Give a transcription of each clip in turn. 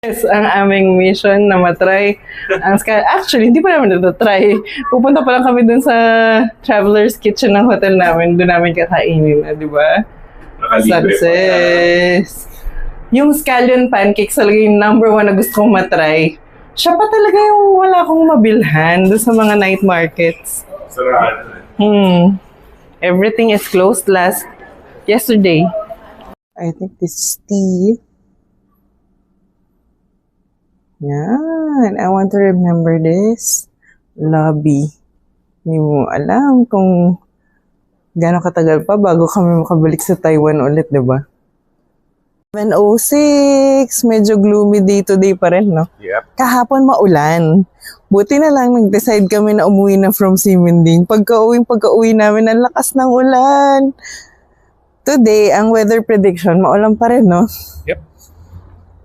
Yes, ang aming mission na matry ang actually, hindi pa namin na-try. Pupunta pa lang kami dun sa Traveler's Kitchen ng hotel namin. Doon namin kakainin na, di ba? Success! Yung scallion pancakes talaga yung number one na gusto kong matry. Siya pa talaga yung wala akong mabilhan doon sa mga night markets. Everything is closed yesterday. I think this is tea. Yan. I want to remember this. Lobby. Hindi mo alam kung gano'ng katagal pa bago kami makabalik sa Taiwan ulit, diba? 7:06. Medyo gloomy day to day pa rin, no? Yep. Kahapon maulan. Buti na lang nag-decide kami na umuwi na from Simending. Pagka-uwi namin, ang lakas ng ulan. Today, ang weather prediction, maulan pa rin, no? Yep.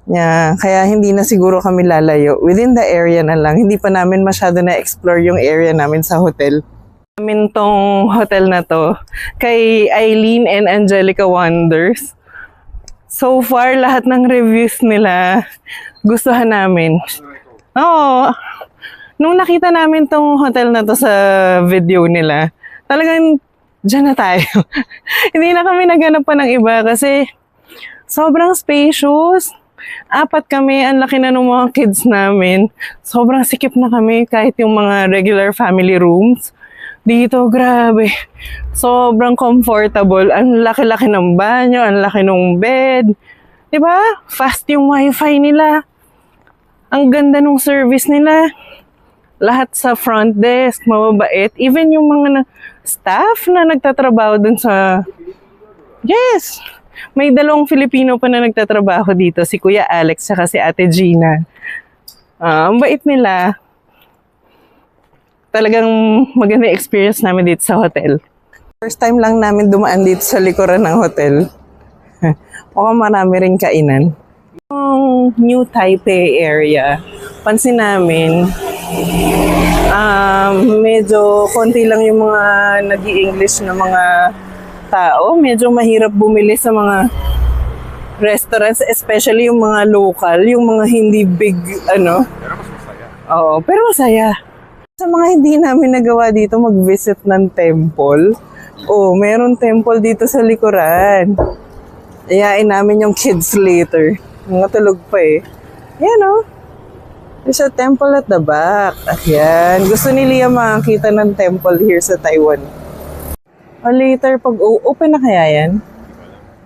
Yeah, kaya hindi na siguro kami lalayo. Within the area na lang. Hindi pa namin masyado na-explore yung area namin sa hotel. Namin tong hotel na to kay Eileen and Angelica Wonders. So far, lahat ng reviews nila gustuhan namin. Oo. Nung nakita namin tong hotel na to sa video nila, talagang dyan na tayo. Hindi na kami naghanap pa ng iba kasi sobrang spacious. 4 kami, ang laki na ng mga kids namin. Sobrang sikip na kami kahit yung mga regular family rooms. Dito, grabe. Sobrang comfortable. Ang laki-laki ng banyo, ang laki ng bed. Diba? Fast yung wifi nila. Ang ganda ng service nila. Lahat sa front desk, mababait. Even yung mga staff na nagtatrabaho dun sa... Yes! May 2 Filipino pa na nagtatrabaho dito, si Kuya Alex at si Ate Gina. Ang bait nila. Talagang maganda experience namin dito sa hotel. First time lang namin dumaan dito sa likuran ng hotel. Mukhang marami ring kainan. Yung New Taipei area, pansin namin, medyo konti lang yung mga nag-i-English na mga tao. Medyo mahirap bumili sa mga restaurants, especially yung mga local, yung mga hindi big, ano. Pero mas masaya. Oo, pero masaya. Sa mga hindi namin nagawa dito, mag-visit ng temple. Oh, meron temple dito sa likuran. Ayain namin yung kids later. Mga tulog pa eh. Yan oh. There's a temple at the back. Ayan. Gusto ni Liam makakita ng temple here sa Taiwan. O later, pag open na kaya yan?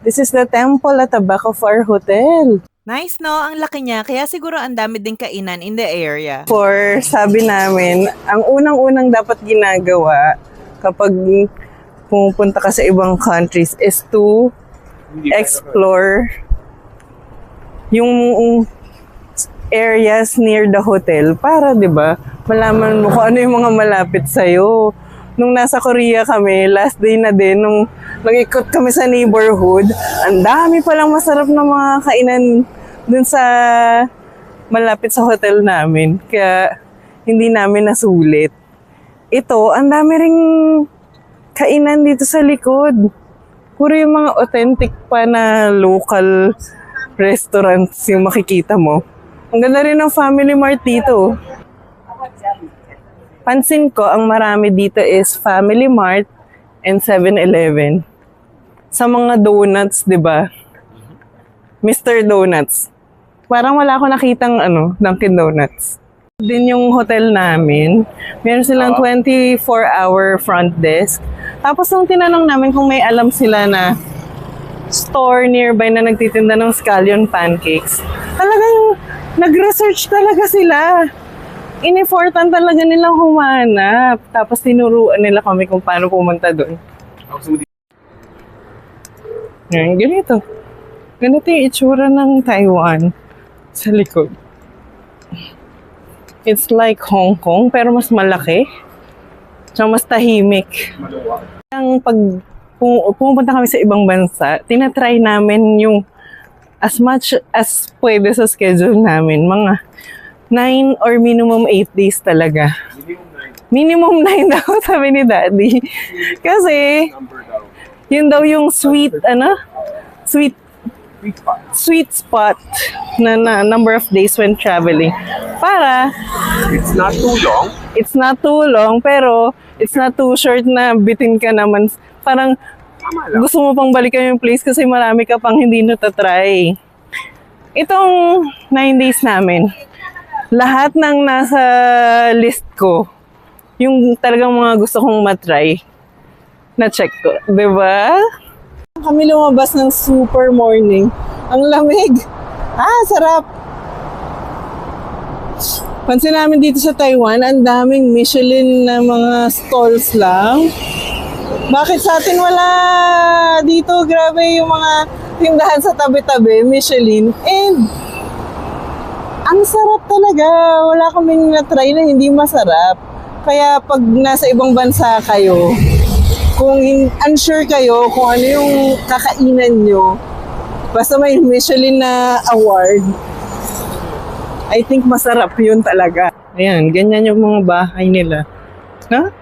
This is the temple at the back of our hotel. Nice, no? Ang laki niya, kaya siguro ang dami din kainan in the area. For sabi namin, ang unang-unang dapat ginagawa kapag pumupunta ka sa ibang countries is to explore yung areas near the hotel para, di ba, malaman mo kung ano yung mga malapit sa'yo. Nung nasa Korea kami, last day na din, nung nag-ikot kami sa neighborhood, ang dami palang masarap na mga kainan dun sa malapit sa hotel namin. Kaya hindi namin nasulit. Ito, ang dami ring kainan dito sa likod. Puro yung mga authentic pa na local restaurants yung makikita mo. Ang ganda rin ng Family Mart dito. Pansin ko, ang marami dito is Family Mart and 7-Eleven. Sa mga donuts, di ba? Mr. Donuts. Parang wala ako nakitang Dunkin Donuts. Din yung hotel namin, meron silang 24-hour front desk. Tapos nung tinanong namin kung may alam sila na store nearby na nagtitinda ng scallion pancakes, talagang nag-research talaga sila. In-effortan talaga nilang humanap. Tapos tinuruan nila kami kung paano pumunta doon. Yan, ganito. Ganito yung itsura ng Taiwan sa likod. It's like Hong Kong, pero mas malaki. Tsaka mas tahimik. Ang pag pumunta kami sa ibang bansa, tinatry namin yung as much as pwede sa schedule namin. Mga 9 or minimum 8 days talaga. Minimum 9 daw, sabi ni Daddy. Kasi, yun daw yung sweet sweet spot na number of days when traveling. Para It's not too long. it's not too long, pero it's not too short na bitin ka naman. Parang Tama lang. gusto mo pang balikan yung place kasi marami ka pang hindi natatry. Itong 9 days namin, lahat ng nasa list ko, yung talagang mga gusto kong matry, na-check ko. Diba? Kami lumabas ng super morning. Ang lamig. Sarap. Pansin namin dito sa Taiwan, ang daming Michelin na mga stalls lang. Bakit sa atin wala dito? Grabe yung mga tindahan sa tabi-tabi, Michelin. And ang sarap talaga. Wala kaming na-try na hindi masarap. Kaya pag nasa ibang bansa kayo, kung unsure kayo kung ano yung kakainan nyo, basta may Michelin na award, I think masarap yun talaga. Ayan, ganyan yung mga bahay nila. Ha?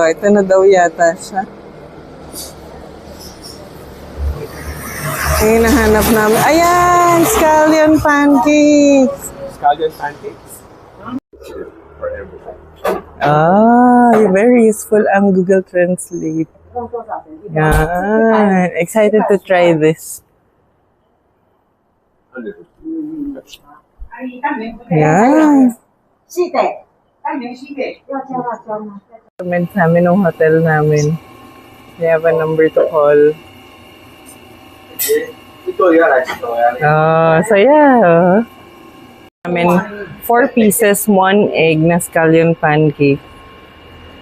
Ito na daw yata siya. Yung nahanap namin. Ayan! Scallion pancakes! Scallion pancakes. For everyone. Very useful ang Google Translate. Yan. Excited to try this. Yan. 是的，当然是的，要加辣椒吗？ Comment sa amin ng hotel namin. They have a number to call. So yeah. I mean, 4 pieces, 1 egg na scallion pancake.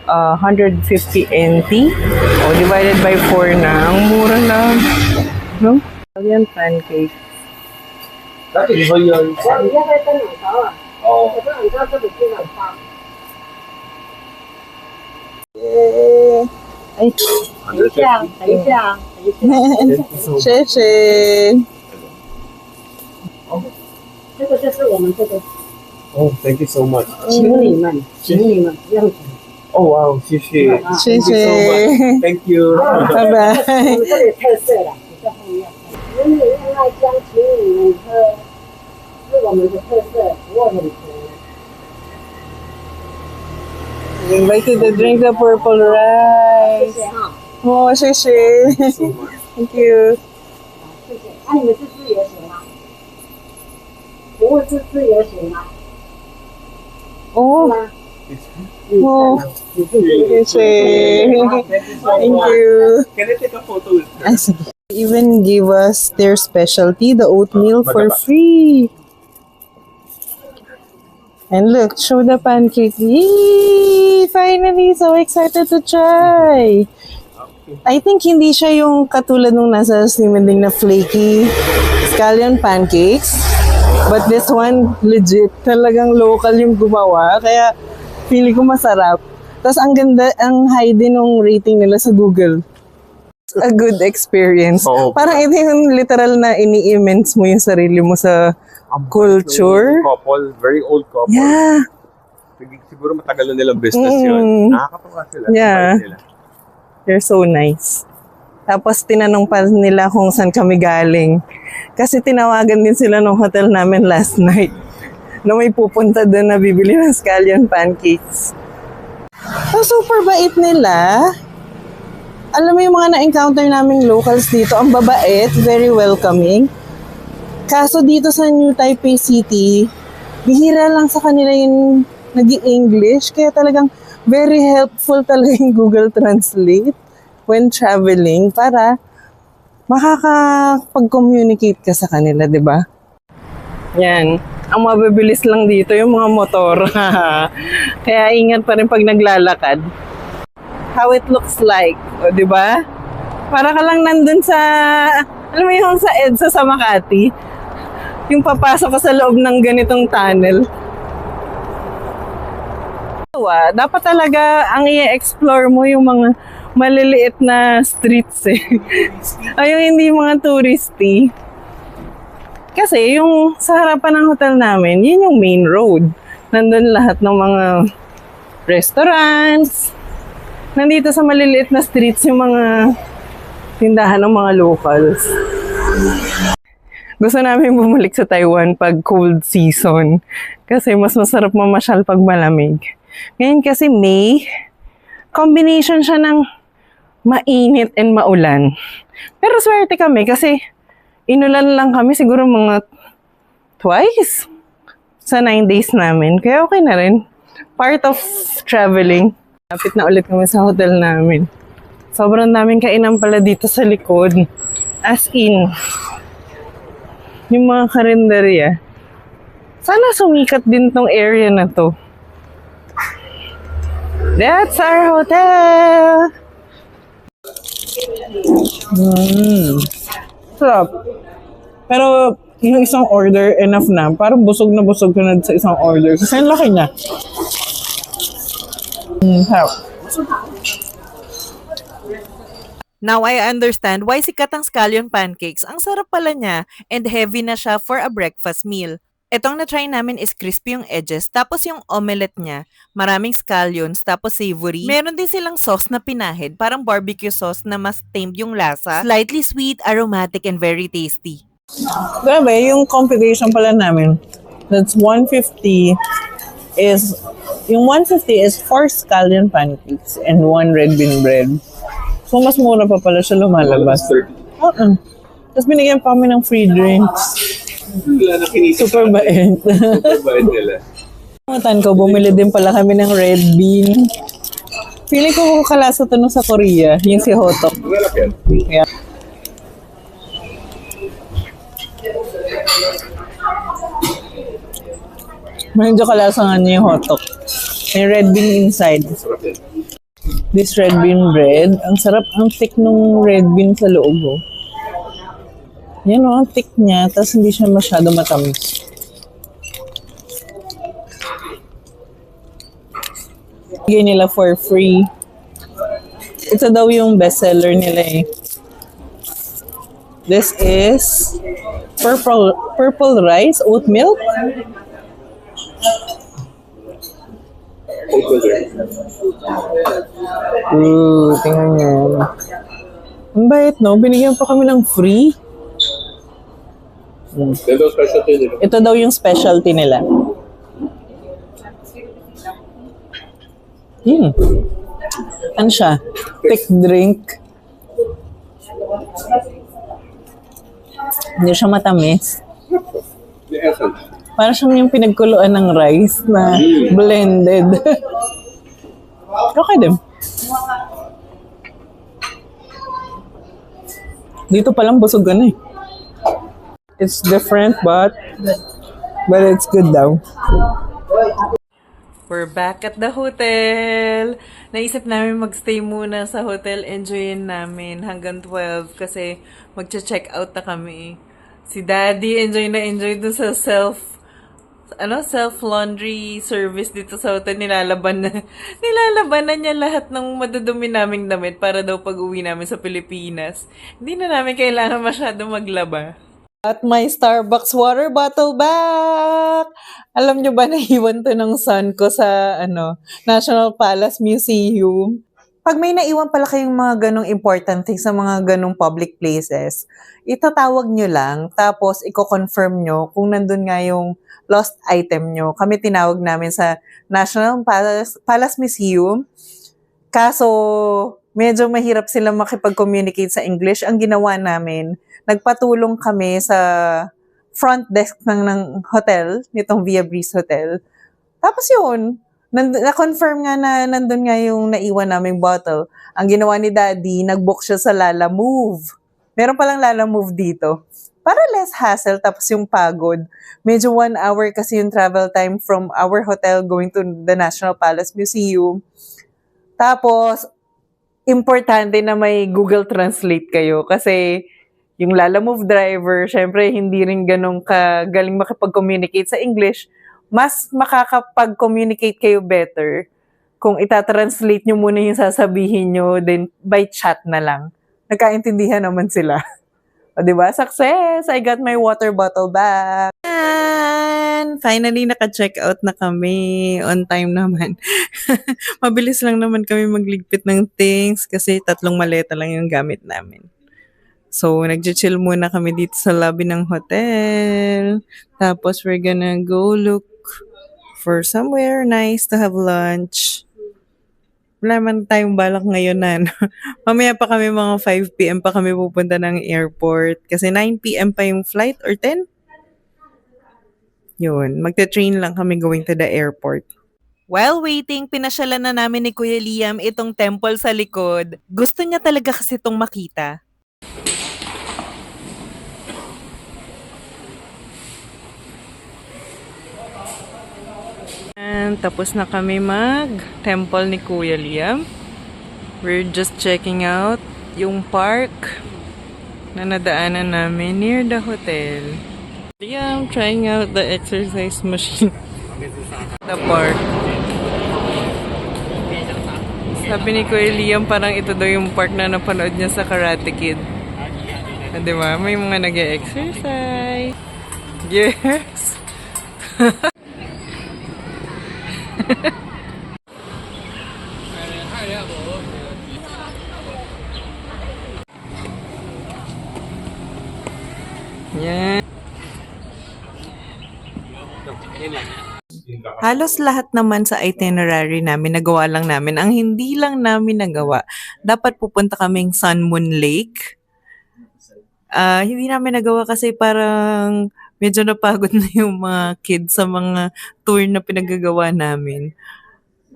150 NT. Divided by 4 na. Ang mura lang. No? Scallion pancake. 那你会有你要不要蒸奶糕啊？哦我，说你到这里去奶茶。 Ay, 等一下，等一下，等一下， 谢谢。这个就是我们这个， Oh, thank you so much. 请你们，请你们不用钱。 Oh wow, 谢谢。谢 Thank you so 谢。 much. Thank you. 拜拜。我们这里有特色的，比较不一样。美女燕麦浆，请你们喝，是我们的特色，不会很甜。 Invited to drink the purple rice. 谢谢哈， Oh, 谢谢。 So much. Thank you. 谢谢。那你们是自由行吗？服务是自由行吗？ Oh, 吗？ oh, 你自己。谢谢。Thank you. Can I take a photo with her? Ay, sige. Even give us their specialty, the oatmeal, for free. And look, show the pancake. Yay! Finally, so excited to try. I think hindi siya yung katulad nung nasa Slimending na flaky scallion pancakes. But this one, legit. Talagang local yung gumawa. Kaya, feeling ko masarap. Tapos ang ganda, ang high din ng rating nila sa Google. A good experience. Oo. Parang ito yung literal na ini-immense mo yung sarili mo sa culture. Couple, very old couple. Yeah. Siguro matagal na nilang business yun. Nakakatawa sila. Yeah. Sabay sila. They're so nice. Tapos tinanong pa nila kung saan kami galing. Kasi tinawagan din sila ng hotel namin last night na may pupunta doon na bibili ng scallion pancakes. So, super bait nila. Alam mo yung mga na-encounter naming locals dito, ang babait, very welcoming. Kaso dito sa New Taipei City, bihira lang sa kanila yung nag-i-English. Kaya talagang very helpful talaga yung Google Translate when traveling para makakapag-communicate ka sa kanila, di ba? Yan. Ang mabibilis lang dito yung mga motor. Kaya ingat pa rin pag naglalakad. How it looks like. O, di ba? Para ka lang nandun sa, alam mo yung sa EDSA sa Makati, yung papasok ka sa loob ng ganitong tunnel. Dapat talaga ang i-explore mo yung mga maliliit na streets eh. Ay, yung hindi mga touristy. Kasi yung sa harapan ng hotel namin, yun yung main road. Nandun lahat ng mga restaurants, nandito sa maliliit na streets yung mga tindahan ng mga locals. Gusto namin bumalik sa Taiwan pag cold season kasi mas masarap mamasyal pag malamig. Ngayon kasi May, combination siya ng mainit and maulan. Pero swerte kami kasi inulan lang kami siguro mga twice sa 9 days namin. Kaya okay na rin. Part of traveling. Lapit na ulit kami sa hotel namin. Sobrang daming kainan pala dito sa likod. As in, yung mga karinderya. Sana sumikat din tong area na to. That's our hotel! Sarap. Pero yung isang order, enough na. Parang busog na sa isang order. Kasi ang laki niya. Sarap. Now I understand why sikat ang scallion pancakes. Ang sarap pala niya and heavy na siya for a breakfast meal. Etong na-try namin is crispy yung edges, tapos yung omelette niya, maraming scallions, tapos savory. Meron din silang sauce na pinahid, parang barbecue sauce na mas tamed yung lasa. Slightly sweet, aromatic, and very tasty. Grabe, yung computation pala namin. That's 150 is 4 scallion pancakes and 1 red bean bread. So, mas mura pa pala siya lumalabas. Tapos binigyan pa kami ng free drinks. Wala na kinita. Super bait. Super bait nila. Matan ko, bumili din pala kami ng red bean. Feeling ko kalasa to nung sa Korea, yung si Hotok. Malap yan. Yeah. Medyo kalasa nga niya yung Hotok. May red bean inside. Sarap yan. This red bean bread, ang sarap, ang thick nung red bean sa loob. Oh. Yan o, ang thick niya, tapos hindi siya masyado matamis. Bigay nila for free. Ito daw yung bestseller nila eh. This is purple rice, oat milk. Tingnan nyo. Ang bait, no? Binigyan pa kami ng free. Ito specialty nila. Ito daw yung specialty nila. Ano siya? Thick drink. Hindi siya matamis. The essence. Parang siyang yung pinagkuluan ng rice na blended. Okay din. Dito palang busog ka na eh. It's different but it's good daw. We're back at the hotel. Naisip namin magstay muna sa hotel. Enjoyin namin hanggang 12 kasi magche-check out na kami. Si Daddy enjoy dun sa self-laundry service dito sa hotel. Nilalaban na niya lahat ng madudumi naming damit para daw pag-uwi namin sa Pilipinas. Hindi na namin kailangan masyado maglaba. At my Starbucks water bottle back! Alam nyo ba, naiwan to ng son ko sa National Palace Museum. Pag may naiwan pala kayong mga ganong important things sa mga ganong public places, itatawag nyo lang, tapos i-confirm nyo kung nandun nga yung lost item nyo. Kami tinawag namin sa National Palace Museum. Kaso, medyo mahirap sila makipag-communicate sa English. Ang ginawa namin, nagpatulong kami sa front desk ng hotel, nitong Via Breeze Hotel. Tapos yun, na-confirm nga na nandun nga yung naiwan naming bottle. Ang ginawa ni Daddy, nag-book siya sa Lala Move. Meron palang Lala Move dito. Para less hassle, tapos yung pagod. Medyo 1 hour kasi yung travel time from our hotel going to the National Palace Museum. Tapos, importante na may Google Translate kayo kasi yung Lala Move driver, syempre hindi rin ganun kagaling makipag-communicate sa English. Mas makakapag-communicate kayo better kung itatranslate nyo muna yung sasabihin nyo, then by chat na lang. Nagkaintindihan naman sila. O diba? Success! I got my water bottle back! And Yan, finally naka-check out na kami. On time naman. Mabilis lang naman kami magligpit ng things kasi 3 maleta lang yung gamit namin. So, nag-chill muna kami dito sa lobby ng hotel. Tapos, we're gonna go look for somewhere nice to have lunch. Wala man tayong balak ngayon na. Mamaya pa kami mga 5 p.m. pa kami pupunta ng airport. Kasi 9 p.m. pa yung flight or 10. Yun, magte-train lang kami going to the airport. While waiting, pinasyalan na namin ni Kuya Liam itong temple sa likod. Gusto niya talaga kasi itong makita. And tapos na kami mag-temple ni Kuya Liam. We're just checking out yung park na nadaanan namin near the hotel. Liam trying out the exercise machine. The park. Sabi ni Kuya Liam parang ito daw yung park na napanood niya sa Karate Kid. Diba? May mga nag-exercise. Yes! Yan. Halos lahat naman sa itinerary namin, nagawa lang namin. Ang hindi lang namin nagawa, dapat pupunta kaming Sun Moon Lake. Hindi namin nagawa kasi parang medyo napagod na yung mga kids sa mga tour na pinagagawa namin.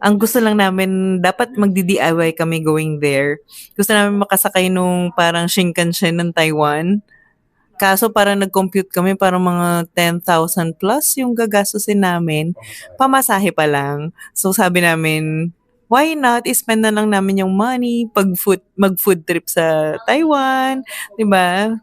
Ang gusto lang namin, dapat magdi-DIY kami going there. Gusto namin makasakay nung parang Shinkansen ng Taiwan. Kaso parang nag-compute kami parang mga 10,000 plus yung gagastusin namin. Pamasahe pa lang. So sabi namin, why not? I-spend na lang namin yung money mag-food trip sa Taiwan. 'Di ba?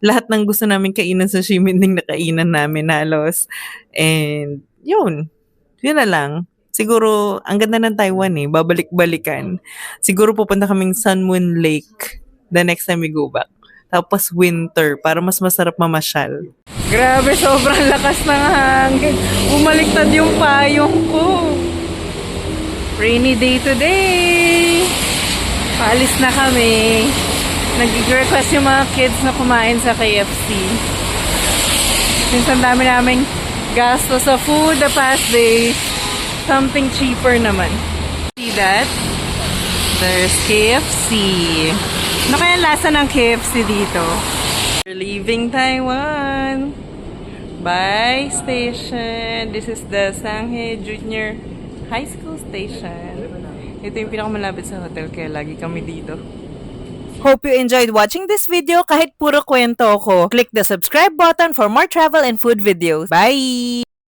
Lahat ng gusto namin kainan sa Ximending na kainan namin halos. And yun na lang. Siguro, ang ganda ng Taiwan babalik-balikan. Siguro pupunta kaming Sun Moon Lake the next time we go back. Tapos winter, para mas masarap mamasyal. Grabe, sobrang lakas ng hangin. Bumaliktad yung payong ko. Rainy day today. Paalis na kami. Nag-request yung mga kids na kumain sa KFC. Minsan dami naming gasto sa food the past days. Something cheaper naman. See that? There's KFC. Ano kaya lasa ng KFC dito? We're leaving Taiwan. Bye station. This is the Sanghae Junior High School station. Ito yung pinakamalapit sa hotel kaya lagi kami dito. Hope you enjoyed watching this video kahit puro kwento ko. Click the subscribe button for more travel and food videos. Bye!